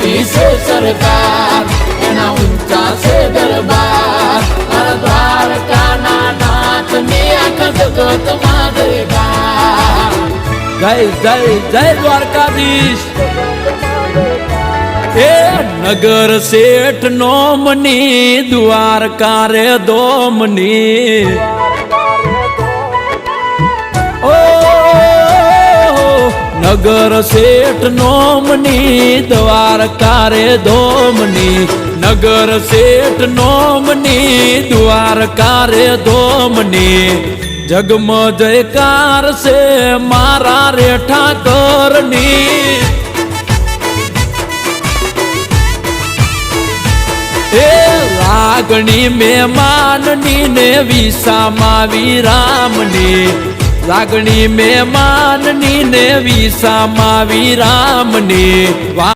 મોટી છે સરકાર એના ઊંચા છે દરબાર મારા દ્વારકાના નાથની આખા જગતમાં જયકાર જય જય જય દ્વારકાધીશ એ નગર શેઠ નોમની દ્વારકા રે દોમની ઓ નગર શેઠ નોમની દ્વારકા રે ધોમની નગર શેઠ નોમની દ્વારકા રે ધોમની જગમ જયકાર છે મારા રે ઠાકરની એ લાગણી મહેમાનની ને વિસામાં વિરામની લાગણી મહેમાનની ને વિસામાં વિરામની